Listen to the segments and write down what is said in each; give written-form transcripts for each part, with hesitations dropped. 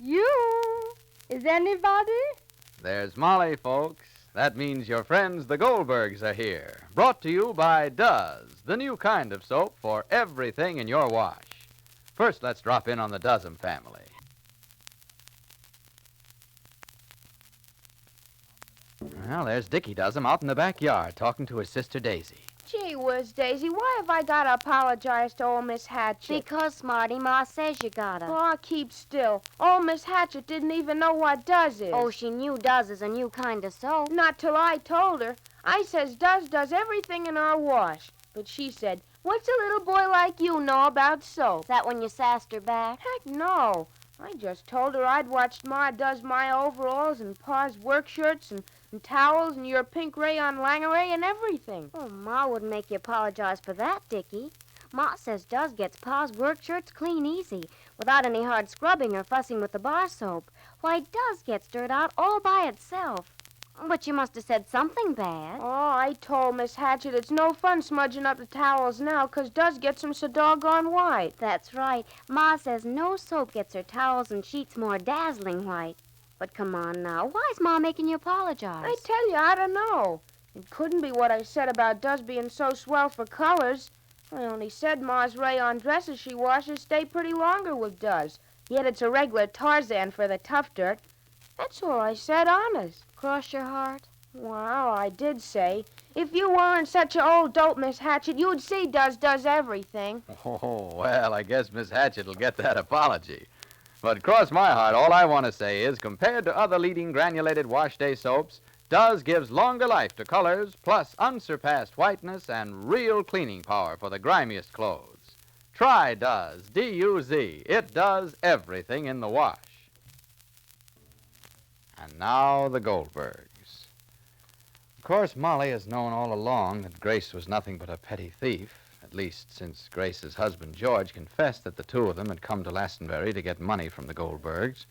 You? Is anybody? There's Molly, folks. That means your friends, the Goldbergs, are here. Brought to you by Does, the new kind of soap for everything in your wash. First, let's drop in on the Dozen family. Well, there's Dickie Dozen out in the backyard talking to his sister Daisy. Gee whiz, Daisy, why have I got to apologize to old Miss Hatchet? Because, Smarty, Ma says you gotta. Oh, keep still. Old Miss Hatchet didn't even know what Does is. Oh, she knew Does is a new kind of soap. Not till I told her. I says Does does everything in our wash. But she said, what's a little boy like you know about soap? Is that when you sassed her back? Heck no. I just told her I'd watched Ma does my overalls and Pa's work shirts and towels and your pink rayon lingerie and everything. Oh, Ma wouldn't make you apologize for that, Dickie. Ma says Does gets Pa's work shirts clean easy, without any hard scrubbing or fussing with the bar soap. Why, Does gets dirt out all by itself. But you must have said something bad. Oh, I told Miss Hatchet it's no fun smudging up the towels now, 'cause Does gets them so doggone white. That's right. Ma says no soap gets her towels and sheets more dazzling white. But come on now, why's Ma making you apologize? I tell you, I don't know. It couldn't be what I said about Does being so swell for colors. I only said Ma's rayon dresses she washes stay pretty longer with Does. Yet it's a regular Tarzan for the tough dirt. That's all I said, honest. Cross your heart? Well, I did say, if you weren't such an old dope, Miss Hatchet, you'd see Does does everything. Oh, well, I guess Miss Hatchet will get that apology. But cross my heart, all I want to say is, compared to other leading granulated wash day soaps, Does gives longer life to colors, plus unsurpassed whiteness and real cleaning power for the grimiest clothes. Try Does, D-U-Z. It does everything in the wash. And now the Goldbergs. Of course, Molly has known all along that Grace was nothing but a petty thief, at least since Grace's husband, George, confessed that the two of them had come to Lastenbury to get money from the Goldbergs.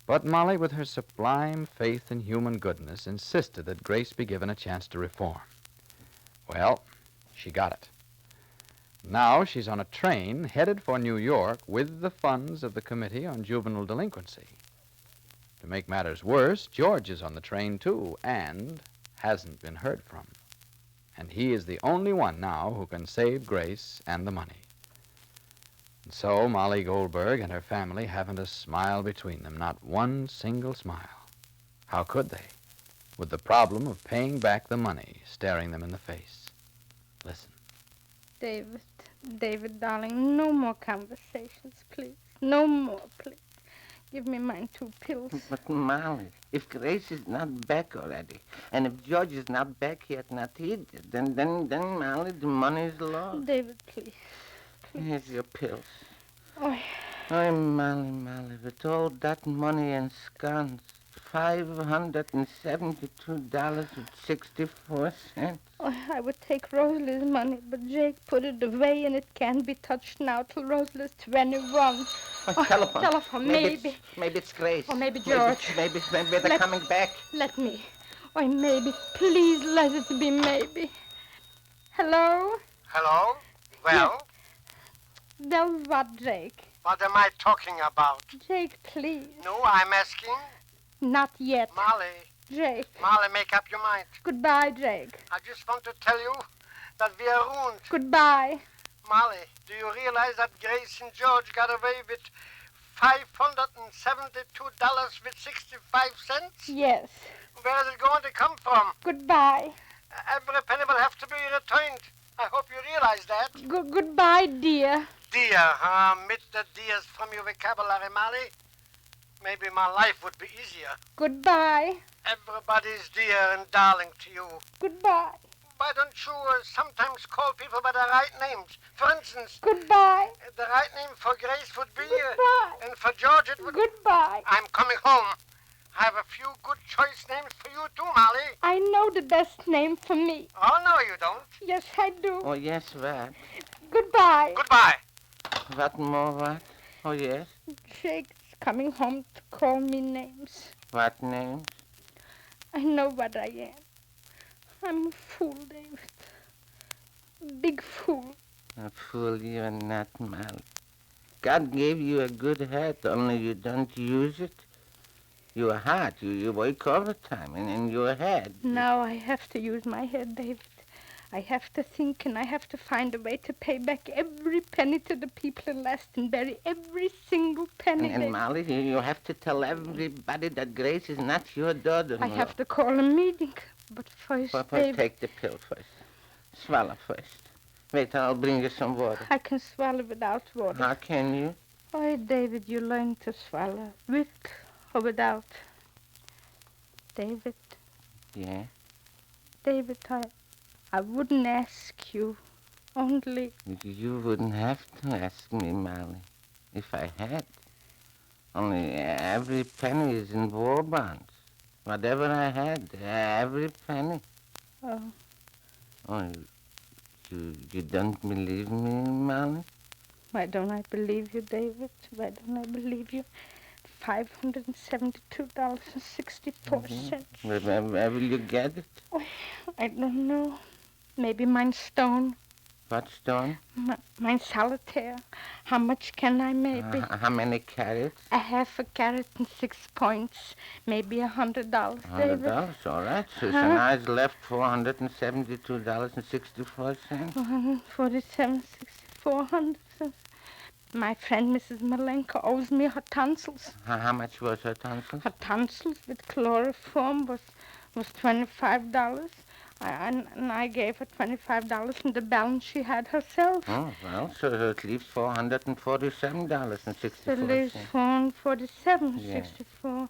But Molly, with her sublime faith in human goodness, insisted that Grace be given a chance to reform. Well, she got it. Now she's on a train headed for New York with the funds of the Committee on Juvenile Delinquency. To make matters worse, George is on the train, too, and hasn't been heard from. And he is the only one now who can save Grace and the money. And so Molly Goldberg and her family haven't a smile between them, not one single smile. How could they, with the problem of paying back the money staring them in the face? Listen. David, darling, no more conversations, please. No more, please. Give me mine 2 pills. But, Molly, if Grace is not back already, and if George is not back yet, not either, then, Molly, the money is lost. David, please. Here's your pills. Oh, Molly, with all that money and scones, $572.64. I would take Rosalie's money, but Jake put it away and it can't be touched now till Rosalie's 21. Telephone. Maybe. Maybe it's Grace. Or maybe George. Maybe they're coming back. Let me. Or maybe. Please let it be maybe. Hello? Hello? Well? Well, what, Jake? What am I talking about? Jake, please. No, I'm asking. Not yet. Molly. Jake. Molly, make up your mind. Goodbye, Jake. I just want to tell you that we are ruined. Goodbye. Molly, do you realize that Grace and George got away with $572.65? Yes. Where is it going to come from? Goodbye. Every penny will have to be returned. I hope you realize that. Goodbye, dear. Dear, omit the dears from your vocabulary, Molly. Maybe my life would be easier. Goodbye. Everybody's dear and darling to you. Goodbye. Why don't you sometimes call people by the right names? For instance, Goodbye. The right name for Grace would be... Goodbye. And for George it would... Goodbye. I'm coming home. I have a few good choice names for you too, Molly. I know the best name for me. Oh, no, you don't. Yes, I do. Oh, yes, what? Goodbye. Goodbye. What more, what? Oh, yes? Jake's coming home to call me names. What names? I know what I am. I'm a fool, David. Big fool. A fool you are not, Molly. God gave you a good head, only you don't use it. Your heart, you work overtime, and in your head. Now I have to use my head, David. I have to think, and I have to find a way to pay back every penny to the people in Lastenbury. Every single penny. And Molly, you have to tell everybody that Grace is not your daughter. I have to call a meeting. But first, David... take the pill first. Swallow first. Wait, I'll bring you some water. I can swallow without water. How can you? Oh, David, you learn to swallow. With or without. David. Yeah? David, I wouldn't ask you. Only... You wouldn't have to ask me, Molly, if I had. Only every penny is in war bonds. Whatever I had, every penny. Oh. Oh, you don't believe me, Molly? Why don't I believe you, David? Why don't I believe you? $572.64. Where will you get it? Oh, I don't know. Maybe mine stone. What stone? Mine solitaire. How much can I maybe? How many carats? A half a carat and 6 points. Maybe $100, David. $100, all right. So now it's left $472.64. 147.64. My friend Mrs. Malenko owes me her tonsils. How much was her tonsils? Her tonsils with chloroform was $25. And I gave her $25, and the balance she had herself. Oh, well, so it leaves $447.64. So leaves $447.64. Yeah. Oh,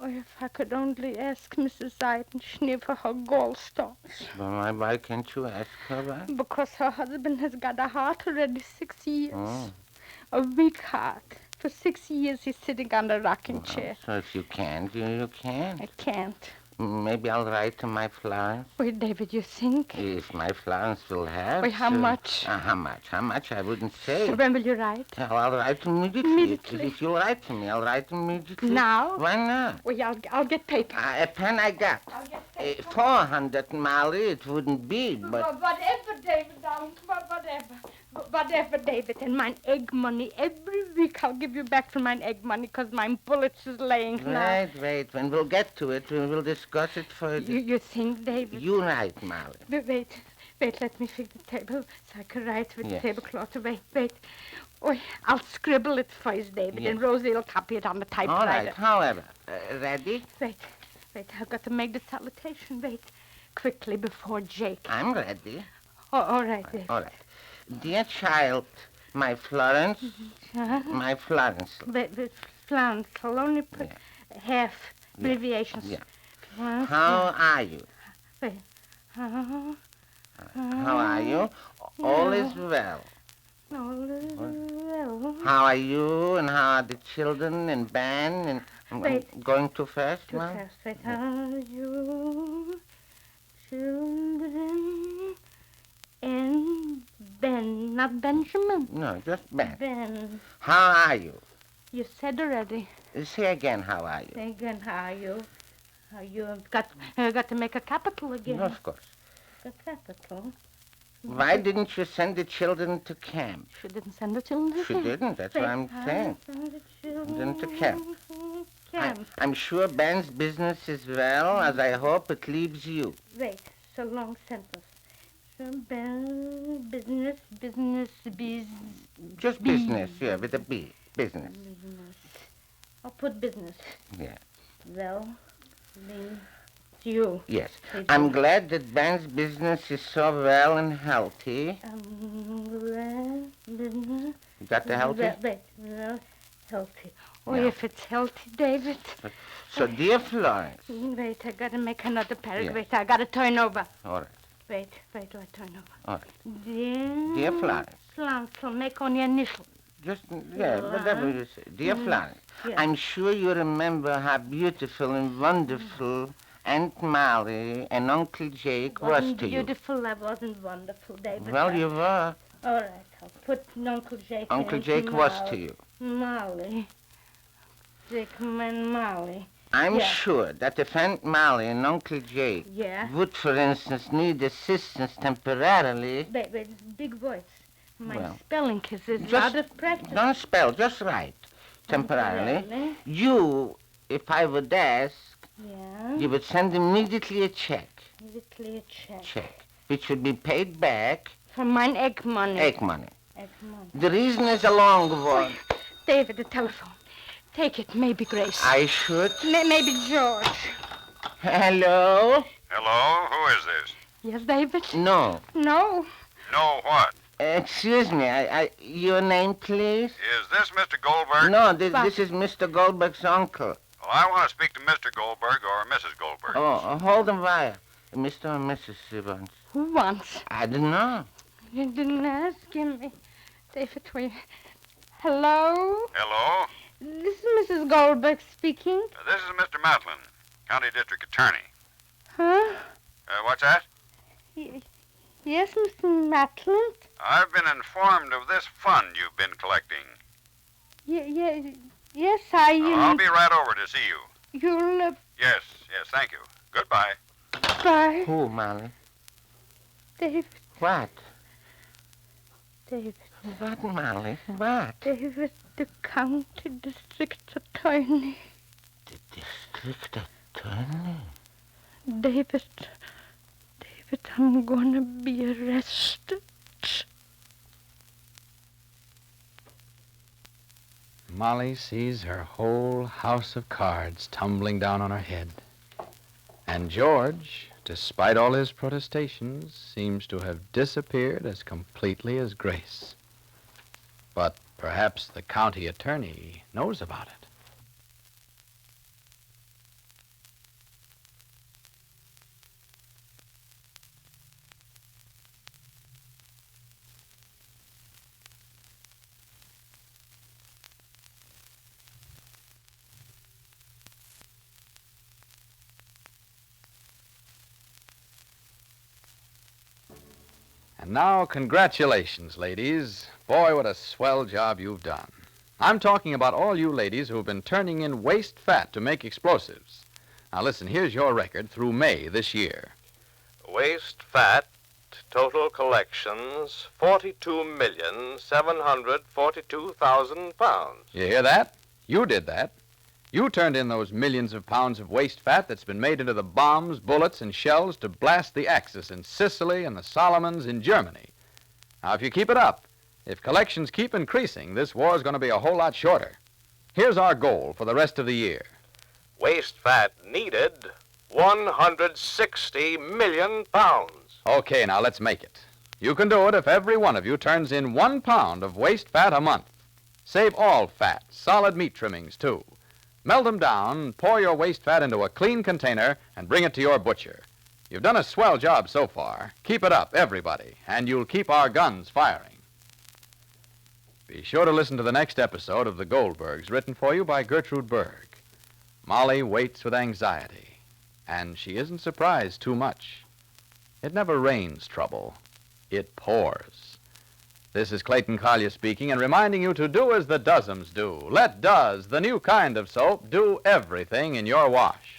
if I could only ask Mrs. Seidenschnee for her gallstones. Well, why can't you ask her that? Because her husband has got a heart already 6 years. Oh. A weak heart. For 6 years he's sitting on a rocking chair. So if you can't, you can't. I can't. Maybe I'll write to my Florence. Wait, David, you think? If my Florence will have. Wait, how much? How much? How much? I wouldn't say. When will you write? I'll write immediately. Immediately. If you'll write to me, I'll write immediately. Now? Why not? Well, I'll get paper. A pen I got. I'll get paper. 400, Molly, it wouldn't be, but... Whatever, David, darling. Whatever, David. And my egg money. Every week I'll give you back for my egg money because my bullets is laying now. Wait. When we'll get to it, we'll discuss it further. You think, David? You write, Molly. Wait, let me fix the table so I can write with the Yes. tablecloth. Wait. Oh, I'll scribble it first, David, Yes. and Rosie will copy it on the typewriter. All right, however, ready? Wait, I've got to make the salutation. Wait, quickly before Jake. I'm ready. Oh, all right, David. All right. Dear child, my Florence, Uh-huh. my Florence. Wait, Florence, I'll only put half abbreviations. Yeah. Florence, How are you? Wait. How are you? All is well. Well, How are you and how are the children and Ben and Wait. going too fast, too Mom? fast. Wait, how are you, children, and Ben, not Benjamin. No, just Ben. Ben, How are you? you said already. Say again, how are you? Say again, how are you? How you have got to make a capital again. Of course. A capital. Why didn't you send the children to camp? She didn't send the children to She camp. didn't, that's what I'm saying. Send the children Didn't to camp. Camp. I'm sure Ben's business is well, as I hope it leaves you. Wait, it's a long sentence. So Ben, business, biz. Just business, yeah, with a B. Business. I'll put business. Yeah. Well, leaves you. Yes. I'm glad that Ben's business is so well and healthy. Business. You got the healthy? Well, healthy. Oh, Yeah. if it's healthy, David. So, dear Florence. Wait, I gotta make another paragraph. Yeah. Wait, I gotta turn over. All right. Wait, I turn over. All right. Dear Florence. Florence, so make only initial. Just, yeah, whatever you say. Dear Florence, Yeah. I'm sure you remember how beautiful and wonderful Aunt Molly and Uncle Jake was Wasn't to you. beautiful, I wasn't wonderful, David. Well, you were. All right, I'll put Uncle Jake. Uncle and Jake was to you. Molly. Jake and Molly. I'm Yeah. sure that if Aunt Molly and Uncle Jake Yeah. would, for instance, need assistance temporarily, Wait, big voice. My spelling is just out of practice. Don't spell, just write. Temporarily. You, if I would ask, you would send immediately a check. Immediately a check. Check, which would be paid back. For mine egg money. Egg money. Egg money. The reason is a long one. David, the telephone. Take it, maybe Grace. I should. Maybe George. Hello? Hello? Who is this? Yes, David? No. No. No what? Excuse me, your name, please? Is this Mr. Goldberg? No, this is Mr. Goldberg's uncle. Well, I want to speak to Mr. Goldberg or Mrs. Goldberg. Oh, hold on, wire. Mr. and Mrs. Sibbons. Who wants? I don't know. You didn't ask him. David, wait. Hello? Hello? This is Mrs. Goldberg speaking. This is Mr. Matlin, County District Attorney. Huh? What's that? Yes, Mr. Matlin? I've been informed of this fund you've been collecting. Yes, I'll be right over to see you. You'll... Yes, thank you. Goodbye. Bye. Who, Molly? David. What? David. What, Molly? What? David, the county district attorney. The district attorney? David, I'm gonna be arrested. Molly sees her whole house of cards tumbling down on her head. And George, despite all his protestations, seems to have disappeared as completely as Grace. But perhaps the county attorney knows about it. And now, congratulations, ladies. Boy, what a swell job you've done. I'm talking about all you ladies who've been turning in waste fat to make explosives. Now, listen, here's your record through May this year. Waste fat, total collections, 42,742,000 pounds. You hear that? You did that. You turned in those millions of pounds of waste fat that's been made into the bombs, bullets, and shells to blast the Axis in Sicily and the Solomons in Germany. Now, if you keep it up, if collections keep increasing, this war's going to be a whole lot shorter. Here's our goal for the rest of the year. Waste fat needed, 160 million pounds. Okay, now let's make it. You can do it if every one of you turns in 1 pound of waste fat a month. Save all fat, solid meat trimmings, too. Melt them down, pour your waste fat into a clean container, and bring it to your butcher. You've done a swell job so far. Keep it up, everybody, and you'll keep our guns firing. Be sure to listen to the next episode of The Goldbergs, written for you by Gertrude Berg. Molly waits with anxiety, and she isn't surprised too much. It never rains trouble. It pours. This is Clayton Collier speaking and reminding you to do as the Dozums do. Let Doz, the new kind of soap, do everything in your wash.